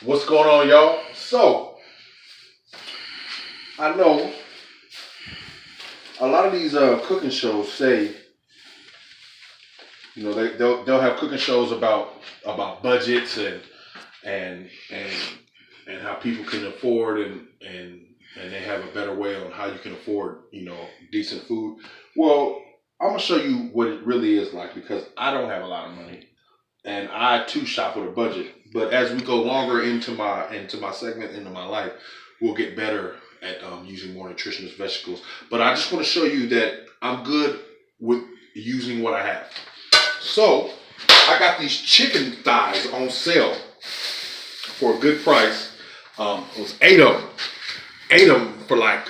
What's going on, y'all? So, I know a lot of these cooking shows say, they'll have cooking shows about budgets and and and how people can afford and they have a better way on how you can afford decent food. Well, I'm gonna show you what it really is like because I don't have a lot of money and I too shop with a budget. But as we go longer into my segment into my life, we'll get better at using more nutritious vegetables. But I just want to show you that I'm good with using what I have. So I got these chicken thighs on sale for a good price. It was eight of them for like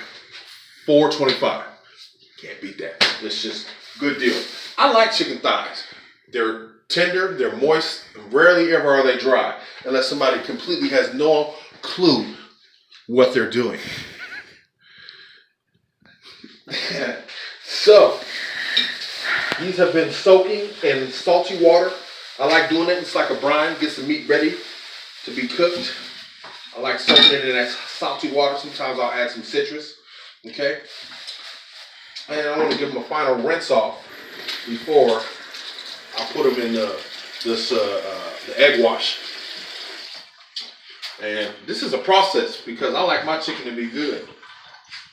$4.25. Can't beat that. It's just good deal. I like chicken thighs. They're tender, they're moist, and rarely ever are they dry, unless somebody completely has no clue what they're doing. So, these have been soaking in salty water. I like doing it. It's like a brine. Gets the meat ready to be cooked. I like soaking it in that salty water. Sometimes I'll add some citrus. Okay? And I want to give them a final rinse off before I put them in the egg wash. And this is a process because I like my chicken to be good.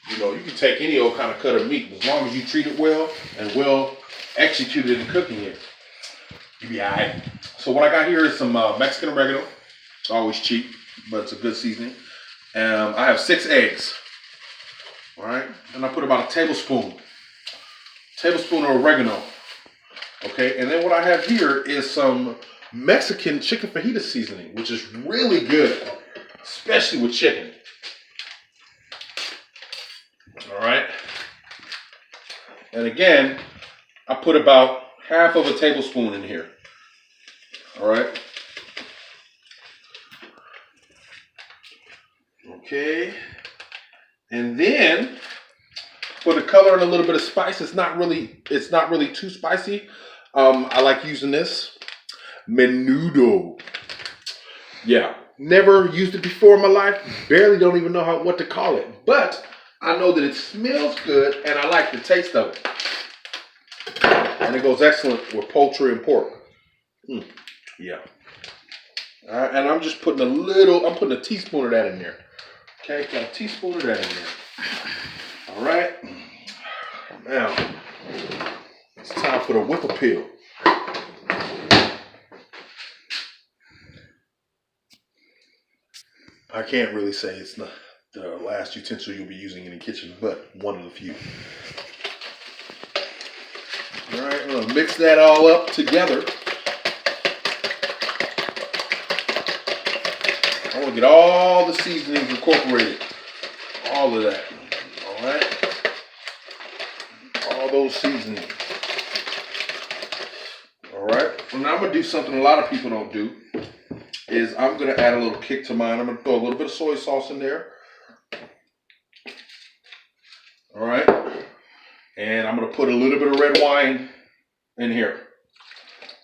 You can take any old kind of cut of meat, as long as you treat it well and well executed in cooking it, you'll be alright. So what I got here is some Mexican oregano. It's always cheap, but it's a good seasoning. I have 6 eggs. All right, and I put about a tablespoon of oregano. Okay, and then what I have here is some Mexican chicken fajita seasoning, which is really good, especially with chicken. All right, and again, I put about half of a tablespoon in here. All right. Okay, and then for the color and a little bit of spice, it's not really too spicy. I like using this menudo. Yeah, never used it before in my life. Barely don't even know what to call it, but I know that it smells good and I like the taste of it. And it goes excellent with poultry and pork. Yeah. All right, and I'm just putting a teaspoon of that in there. Okay, got a teaspoon of that in there. All right. Now, it's time for the whip-appeal. I can't really say it's not the last utensil you'll be using in the kitchen, but one of the few. All right, I'm going to mix that all up together. I want to get all the seasonings incorporated. All of that. All right? All those seasonings. All right? Well, now I'm going to do something a lot of people don't do. Is I'm going to add a little kick to mine. I'm going to throw a little bit of soy sauce in there. All right? And I'm going to put a little bit of red wine in here.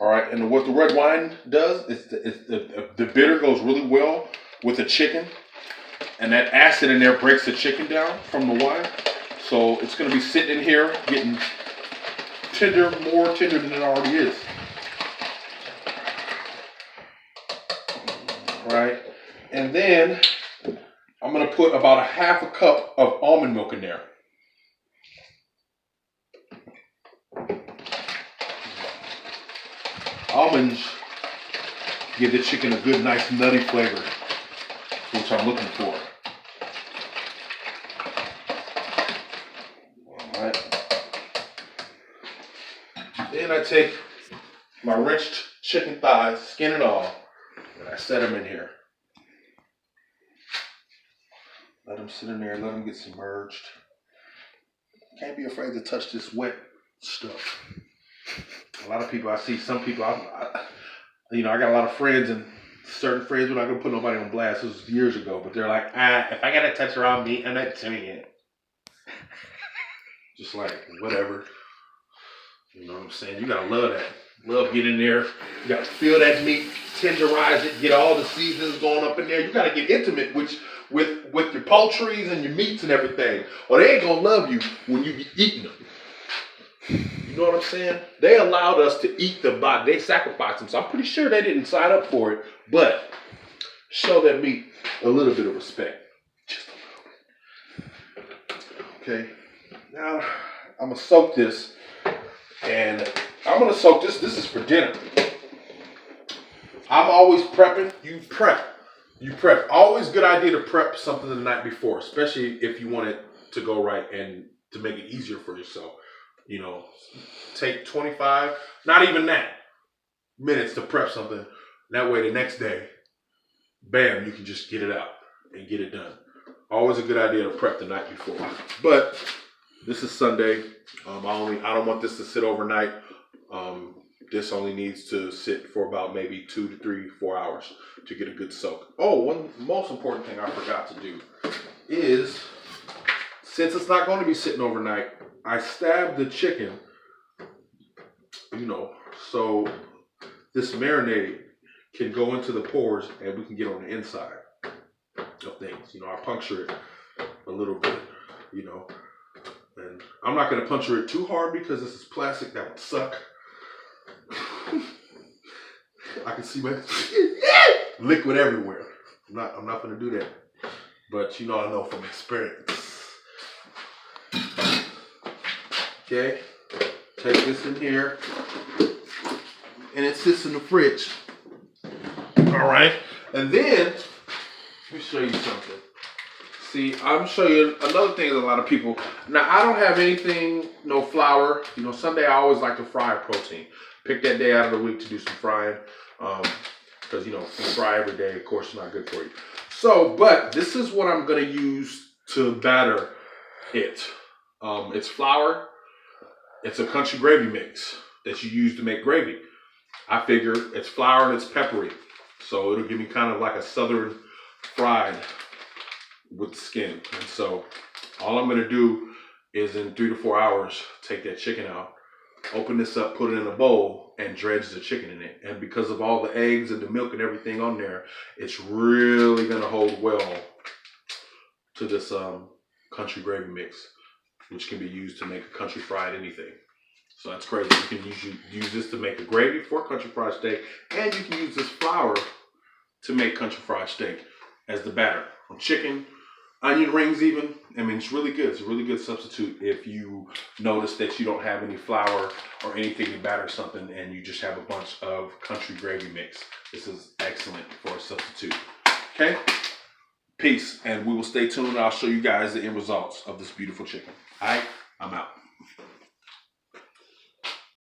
All right? And what the red wine does is the bitter goes really well with the chicken. And that acid in there breaks the chicken down from the wine. So it's going to be sitting in here getting tender, more tender than it already is. Right, and then I'm going to put about a half a cup of almond milk in there. Almonds give the chicken a good, nice, nutty flavor, which I'm looking for. All right. Then I take my rinsed chicken thighs, skin and all, and I set them in here. Let them sit in there, let them get submerged. Can't be afraid to touch this wet stuff. A lot of people, I see some people, I got a lot of friends, and certain friends, we're not going to put nobody on blast. This was years ago, but they're like, if I got to touch around meat, I'm not doing it. Just like, whatever. You know what I'm saying? You got to love that. Love getting in there. You got to feel that meat, tenderize it, get all the seasons going up in there. You got to get intimate with your poultries and your meats and everything, or they ain't gonna love you when you be eating them. You know what I'm saying? They allowed us to eat the body. They sacrificed them, so I'm pretty sure they didn't sign up for it. But show that meat a little bit of respect, just a little bit. Okay. Now I'm gonna soak this, and I'm gonna soak this. This is for dinner. I'm always prepping. You prep. Always good idea to prep something the night before, especially if you want it to go right and to make it easier for yourself. You know, take 25, not even that, minutes to prep something. That way the next day, bam, you can just get it out and get it done. Always a good idea to prep the night before. But this is Sunday. I don't want this to sit overnight. This only needs to sit for about maybe 2 to 3, 4 hours to get a good soak. Oh, one most important thing I forgot to do is, since it's not going to be sitting overnight, I stabbed the chicken, so this marinade can go into the pores and we can get on the inside of things. I puncture it a little bit, and I'm not going to puncture it too hard because this is plastic. That would suck. I can see my liquid everywhere. I'm not going to do that. But I know from experience. Okay, take this in here, and it sits in the fridge. All right, and then let me show you something. See, I'm showing you another thing that a lot of people. Now, I don't have anything, no flour. Sunday I always like to fry a protein. Pick that day out of the week to do some frying, because if you fry every day, of course, it's not good for you. So, but this is what I'm gonna use to batter it. It's flour. It's a country gravy mix that you use to make gravy. I figure it's flour and it's peppery, so it'll give me kind of like a southern fried with skin. And so all I'm gonna do is in 3 to 4 hours, take that chicken out, open this up, put it in a bowl, and dredge the chicken in it. And because of all the eggs and the milk and everything on there, it's really gonna hold well to this country gravy mix, which can be used to make a country fried anything. So that's crazy. You can use this to make a gravy for country fried steak, and you can use this flour to make country fried steak as the batter on chicken, onion rings even. I mean, it's really good. It's a really good substitute if you notice that you don't have any flour or anything to batter something and you just have a bunch of country gravy mix. This is excellent for a substitute. Okay? Peace, and we will stay tuned. I'll show you guys the end results of this beautiful chicken. All right?